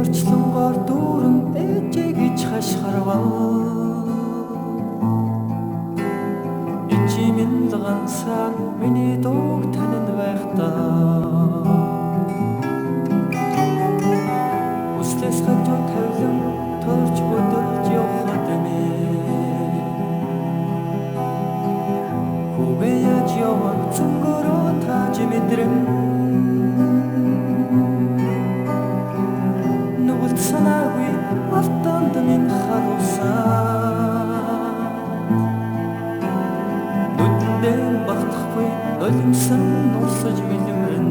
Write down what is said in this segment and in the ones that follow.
орчлонгоор дүүрэн ээжээ гэж хашгирваа. Ичимэн л ганцаар миний дууг танинд байхдаа үслээс хатуу тавлан төрж өдөрж явхад хүүгээ яаж явах цөнгөрөө тааж мэдрэн нүгэлт санаагүй автанд минь харуулсан нүдэндээ багтахгүй нулимсан нурсаж мэлмэрэн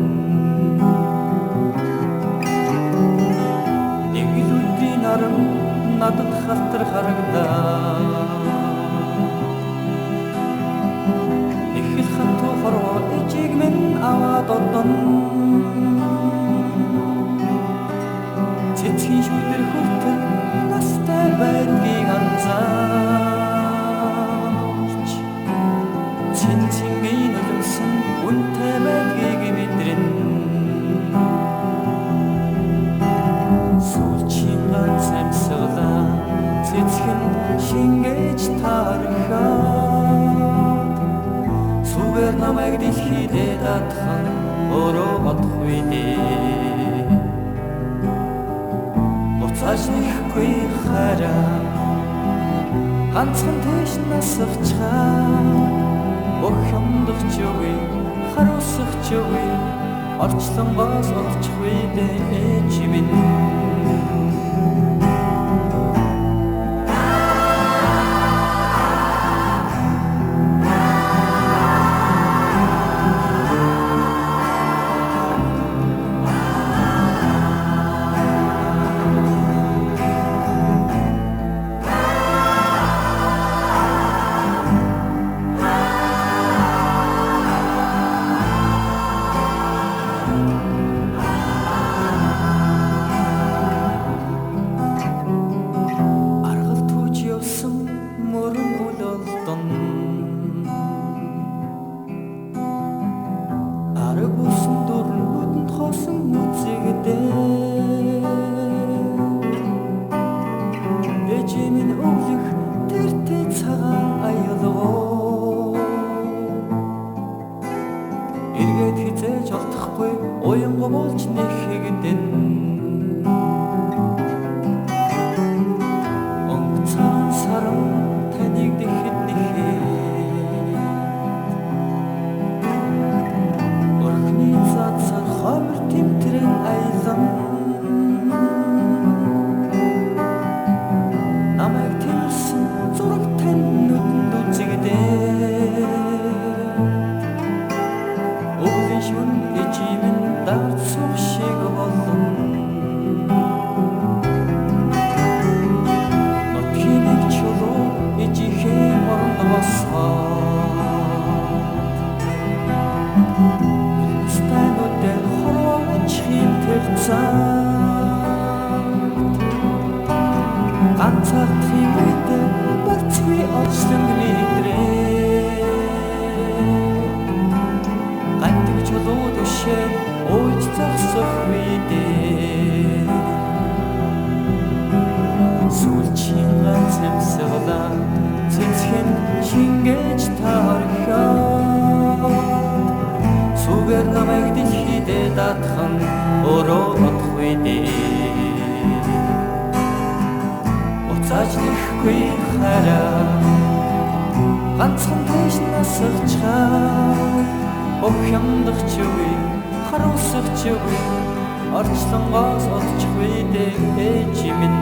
нэг л өдрийн наран надад халтар харагдаа их хатуу хорвоо ичиг минь аваад одон цэцгийн шүдэр хүртэл настай байдгийг анзаарч цэнцэнгийн нулимсан үнтэй байдгийг мэдрэн сүүлчийн ганц амьсгалаа цэцгэн шингээж тарахад сүгээр намайг дэлхийдээ даатхан өөрөө бодохгүй дээ буцааж нэхгүй хараа ганцхан тэш насахчаа охомдогч үгүй харуулсахч үгүй орчлонгоос олчихгүй дээ чимэн аргуусан дөрн нүдэнд хоосон үзэгдээ ээжийн өглөх тэртээ цагаан аялгоо эргээд хизээж олдохгүй уянга болж нэхэгдэн онгоцон саран таныг дэхэд нэхээ хомер тэмтрэн аялан намайг тэрсэн зураг тань нүдэнд үзэгдээ өвлийн шүн ичимэн даарцах шиг болон нотхийн нэг чулуу ичихээ орон босгоо ганцаардхийн үед бацгүй орчлон мэдрээ гантэг чулуу дэшээ ууж зогсох үедээ сүүлчийн ганц амьсгалаа цэцгэн шингээж тарахад сүгээр намайг дэлхийдээ даатхан өөрөө бодохгүй дээ буцааж нэхгүй хараа ганцхан тэш насахчаа охомдогч үгүй харуулсахч үгүй орчлонгоос олчихгүй дээ чимэн